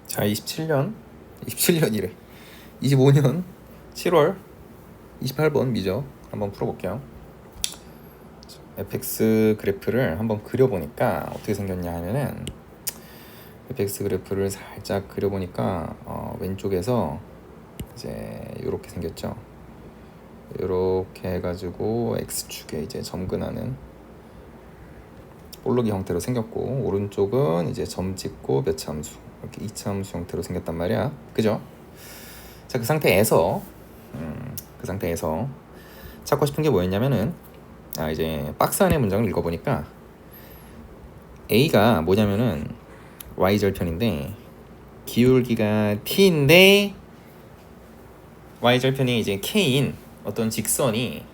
자, 27년이래. 25년 7월 28번 미적 한번 풀어볼게요. fx 그래프를 한번 그려보니까 어떻게 생겼냐 하면은 fx 그래프를 살짝 그려보니까 왼쪽에서 이제 이렇게 생겼죠. 이렇게 해가지고 x축에 이제 점근하는 볼록이 형태로 생겼고, 오른쪽은 이제 점 찍고 몇 함수 이렇게 2차 함수 형태로 생겼단 말이야. 그죠? 자, 그 상태에서 찾고 싶은 게 뭐였냐면은 이제 박스 안의 문장을 읽어보니까 A가 뭐냐면은 y절편인데 기울기가 t인데 y절편이 이제 k인 어떤 직선이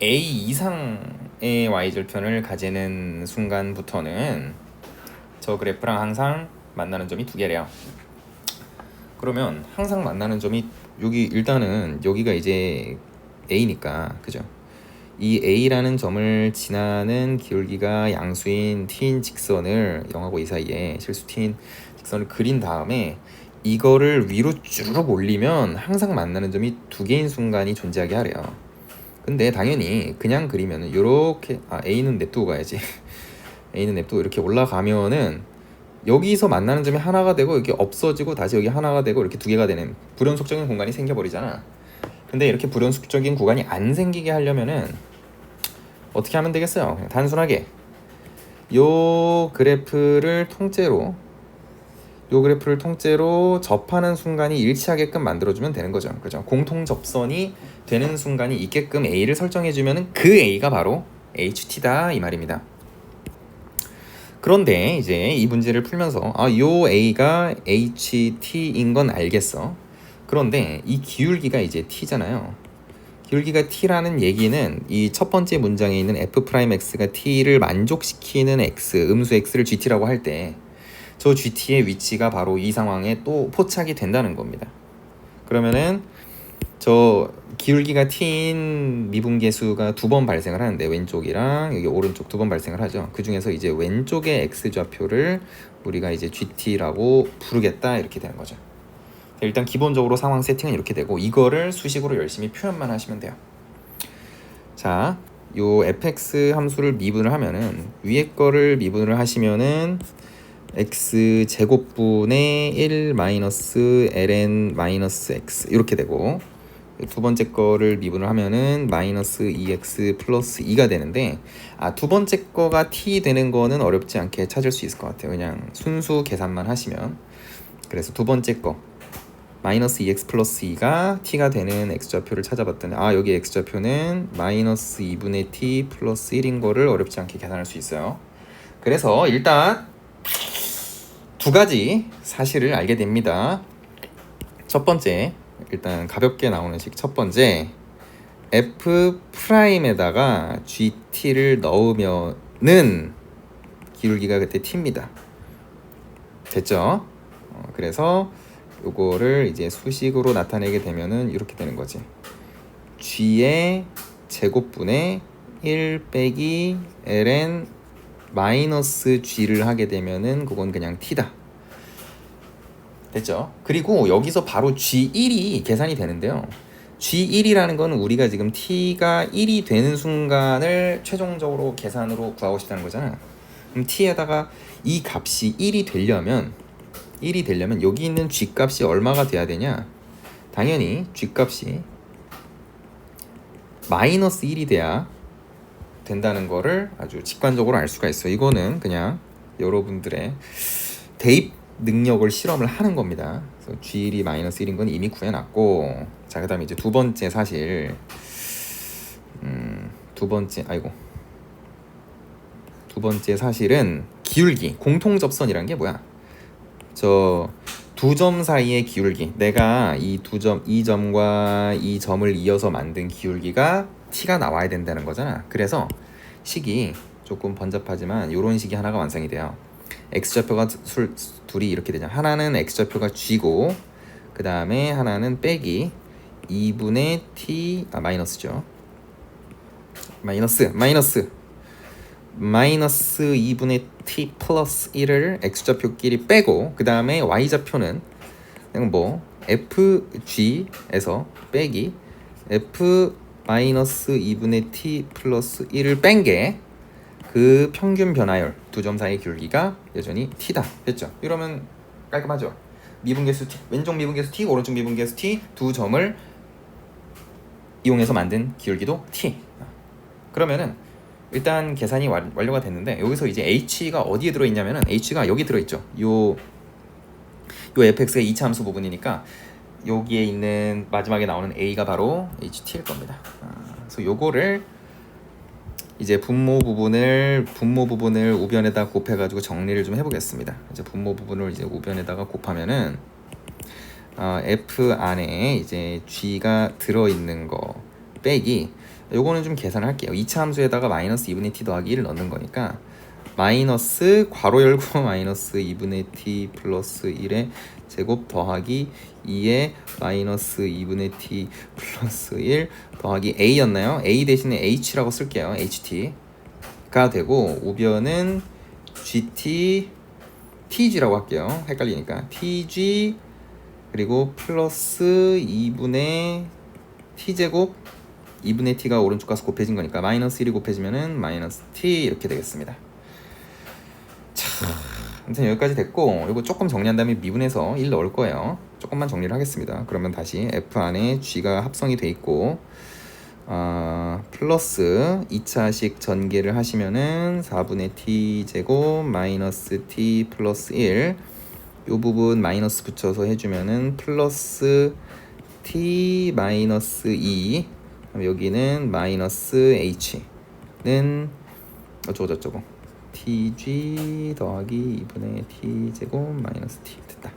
a 이상의 y절편을 가지는 순간부터는 저 그래프랑 항상 만나는 점이 두 개래요. 그러면 항상 만나는 점이 여기 일단은 여기가 이제 a니까, 그죠? 이 a라는 점을 지나는 기울기가 양수인 t인 직선을 0하고 2 사이에 실수 t인 직선을 그린 다음에 이거를 위로 쭉 올리면 항상 만나는 점이 두 개인 순간이 존재하게 하래요. 근데 당연히 그냥 그리면은 요렇게 a는 냅두고 가야지. a는 냅두고 이렇게 올라가면은 여기서 만나는 점이 하나가 되고 여기 없어지고 다시 여기 하나가 되고 이렇게 두 개가 되는 불연속적인 공간이 생겨버리잖아. 근데 이렇게 불연속적인 구간이 안 생기게 하려면은 어떻게 하면 되겠어요? 그냥 단순하게 요 그래프를 통째로 접하는 순간이 일치하게끔 만들어주면 되는 거죠. 그죠? 공통 접선이 되는 순간이 있게끔 A를 설정해주면 그 A가 바로 HT다 이 말입니다. 그런데 이제 이 문제를 풀면서 요 A가 HT인 건 알겠어. 그런데 이 기울기가 이제 T잖아요. 기울기가 T라는 얘기는 이 첫 번째 문장에 있는 F'X가 T를 만족시키는 X, 음수 X를 GT라고 할 때 저 GT의 위치가 바로 이 상황에 또 포착이 된다는 겁니다. 그러면은 저 기울기가 T인 미분계수가 두 번 발생을 하는데 왼쪽이랑 여기 오른쪽 두 번 발생을 하죠. 그 중에서 이제 왼쪽의 X좌표를 우리가 이제 GT라고 부르겠다 이렇게 되는 거죠. 일단 기본적으로 상황 세팅은 이렇게 되고 이거를 수식으로 열심히 표현만 하시면 돼요. 자, 요 fx 함수를 미분을 하면은 위에 거를 미분을 하시면은 x 제곱분의 1 마이너스 ln 마이너스 x 이렇게 되고, 두 번째 거를 미분을 하면은 마이너스 2x 플러스 2가 되는데 두 번째 거가 t 되는 거는 어렵지 않게 찾을 수 있을 것 같아요. 그냥 순수 계산만 하시면. 그래서 두 번째 거 마이너스 2x 플러스 2가 t가 되는 x좌표를 찾아봤더니 여기 x좌표는 마이너스 2분의 t 플러스 1인 거를 어렵지 않게 계산할 수 있어요. 그래서 일단 두 가지 사실을 알게 됩니다. 첫 번째, 일단 가볍게 나오는 식 첫 번째, F'에다가 GT를 넣으면은 기울기가 그때 T입니다. 됐죠? 그래서 요거를 이제 수식으로 나타내게 되면은 이렇게 되는 거지. G의 제곱분의 1 빼기 ln 마이너스 G를 하게 되면은 그건 그냥 T다. 됐죠? 그리고 여기서 바로 G1이 계산이 되는데요. G1이라는 거는 우리가 지금 T가 1이 되는 순간을 최종적으로 계산으로 구하고 싶다는 거잖아. 그럼 T에다가 이 값이 1이 되려면 여기 있는 G값이 얼마가 돼야 되냐? 당연히 G값이 마이너스 1이 돼야 된다는 거를 아주 직관적으로 알 수가 있어. 이거는 그냥 여러분들의 대입 능력을 실험을 하는 겁니다. 그래서 G1이 마이너스 1인 건 이미 구해놨고, 자, 그 다음에 이제 두 번째 사실, 두 번째 사실은 기울기, 공통접선이란 게 뭐야? 저 두 점 사이의 기울기, 내가 이 점과 이 점을 이어서 만든 기울기가 t가 나와야 된다는 거잖아. 그래서 식이 조금 번잡하지만 이런 식이 하나가 완성이 돼요. x좌표가 둘이 이렇게 되죠. 하나는 x좌표가 g고 그 다음에 하나는 빼기 2분의 t 마이너스죠. 마이너스 2분의 t 플러스 1을 x좌표끼리 빼고 그 다음에 y좌표는 그냥 뭐 fg에서 빼기 f 마이너스 2분의 t 플러스 1을 뺀 게 그 평균 변화율 두 점 사이의 기울기가 여전히 t다 됐죠. 이러면 깔끔하죠. 미분계수 t, 왼쪽 미분계수 t, 오른쪽 미분계수 t 두 점을 이용해서 만든 기울기도 t. 그러면은 일단 계산이 완료가 됐는데 여기서 이제 h가 어디에 들어있냐면은 h가 여기 들어있죠. 요 fx가 2차 함수 부분이니까 여기에 있는 마지막에 나오는 a가 바로 ht일 겁니다. 그래서 요거를 이제 분모 부분을 우변에다 곱해가지고 정리를 좀 해보겠습니다. 이제 분모 부분을 이제 우변에다가 곱하면은 f 안에 이제 g가 들어있는 거 빼기 요거는 좀 계산을 할게요. 2차 함수에다가 마이너스 2분의 t 더하기 1을 넣는 거니까 마이너스 괄호 열고 마이너스 2분의 t 플러스 1의 제곱 더하기 2의 마이너스 2분의 t 플러스 1 더하기 a였나요? a 대신에 h라고 쓸게요. ht가 되고 우변은 gt tg라고 할게요. 헷갈리니까 tg 그리고 플러스 2분의 t제곱 2분의 t가 오른쪽 가서 곱해진 거니까 마이너스 1이 곱해지면은 마이너스 t 이렇게 되겠습니다. 자, 아무튼 여기까지 됐고 이거 조금 정리한 다음에 미분해서 1 넣을 거예요. 조금만 정리를 하겠습니다. 그러면 다시 f 안에 g가 합성이 돼 있고 플러스 2차식 전개를 하시면은 4분의 t 제곱 마이너스 t 플러스 1 요 부분 마이너스 붙여서 해주면은 플러스 t 마이너스 2 여기는 마이너스 h는 어쩌고저쩌고 tg 더하기 2분의 t 제곱 마이너스 t 됐다.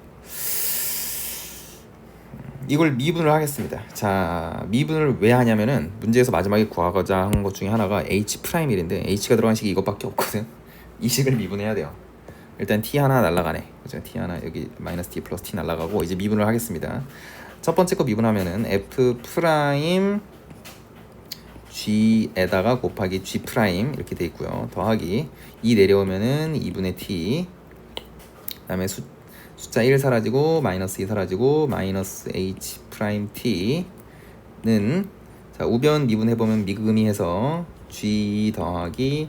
이걸 미분을 하겠습니다. 자, 미분을 왜 하냐면은 문제에서 마지막에 구하고자 한 것 중에 하나가 h'1인데 h가 들어간 식이 이것밖에 없거든. 이 식을 미분해야 돼요. 일단 t 하나 날라가네. 그죠? t 하나 여기 마이너스 t 플러스 t 날라가고 이제 미분을 하겠습니다. 첫 번째 거 미분하면은 f 프라임 g에다가 곱하기 g 프라임 이렇게 돼 있고요. 더하기 2 내려오면은 2분의 t 그다음에 숫자 1 사라지고 마이너스 2 사라지고 마이너스 h 프라임 t는 자 우변 미분해 보면 미금이해서 g 더하기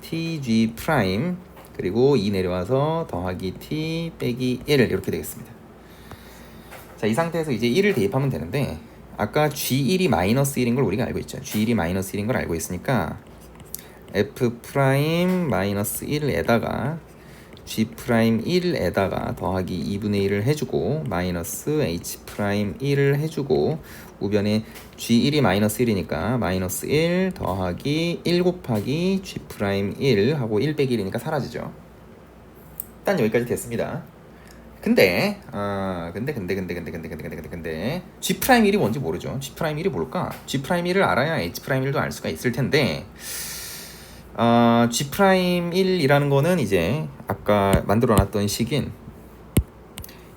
tg 프라임 그리고 2 내려와서 더하기 t 빼기 1 이렇게 되겠습니다. 자, 이 상태에서 이제 1을 대입하면 되는데 아까 g1이 마이너스 1인 걸 우리가 알고 있죠. g1이 마이너스 1인 걸 알고 있으니까 f 프라임 마이너스 1에다가 g 프라임 1에다가 더하기 2분의 1을 해주고 마이너스 h 프라임 1을 해주고 우변에 g1이 마이너스 1이니까 마이너스 1 더하기 1 곱하기 g 프라임 1 하고 1 빼기 1이니까 사라지죠. 일단 여기까지 됐습니다. 근데 G 프라임 1이 뭔지 모르죠. G 프라임 1이 뭘까? G 프라임 1을 알아야 H 프라임 1도 알 수가 있을 텐데 G 프라임 1이라는 거는 이제 아까 만들어놨던 식인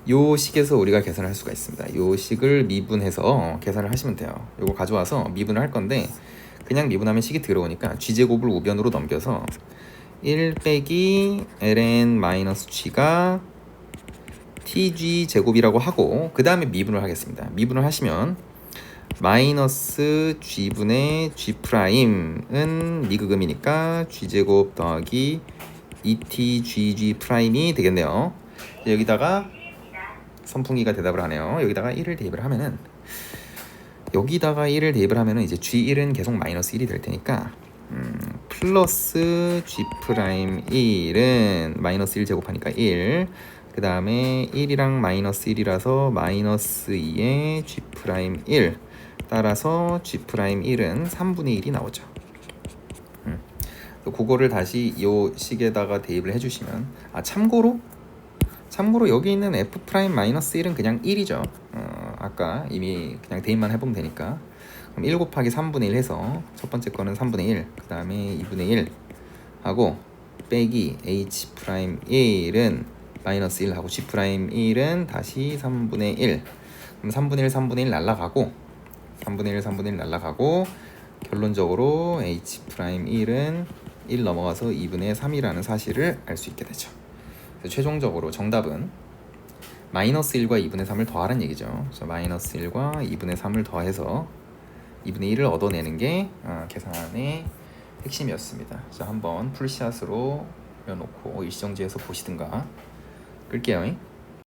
요 식에서 우리가 계산을 할 수가 있습니다. 요 식을 미분해서 계산을 하시면 돼요. 요거 가져와서 미분을 할 건데 그냥 미분하면 식이 들어오니까 G제곱을 우변으로 넘겨서 1 빼기 ln 마이너스 G가 tg 제곱이라고 하고 그 다음에 미분을 하겠습니다. 미분을 하시면 마이너스 g분의 g 프라임은 미그금이니까 g 제곱 더하기 2tgg 프라임이 되겠네요. 여기다가 선풍기가 대답을 하네요. 여기다가 1을 대입을 하면은 이제 g1은 계속 마이너스 1이 될 테니까 플러스 g 프라임 1은 마이너스 1 제곱하니까 1 그 다음에 1이랑 마이너스 1이라서 마이너스 2의 g 프라임 1 따라서 g 프라임 1은 3분의 1이 나오죠. 그거를 다시 이 식에다가 대입을 해주시면 참고로 여기 있는 f 프라임 마이너스 1은 그냥 1이죠. 아까 이미 그냥 대입만 해보면 되니까 그럼 1 곱하기 3분의 1 해서 첫 번째 거는 3분의 1 그 다음에 2분의 1 하고 빼기 h 프라임 1은 마이너스 1 하고 g 프라임 1은 다시 3분의 1 그럼 3분의 1 날라가고 3분의 1 날라가고 결론적으로 h 프라임 1은 1 넘어가서 2분의 3이라는 사실을 알 수 있게 되죠. 그래서 최종적으로 정답은 마이너스 1과 2분의 3을 더하라는 얘기죠. 그래서 마이너스 1과 2분의 3을 더해서 2분의 1을 얻어내는 게 계산의 핵심이었습니다. 자, 한번 풀샷으로 놓고 일정지에서 보시든가 끌게요.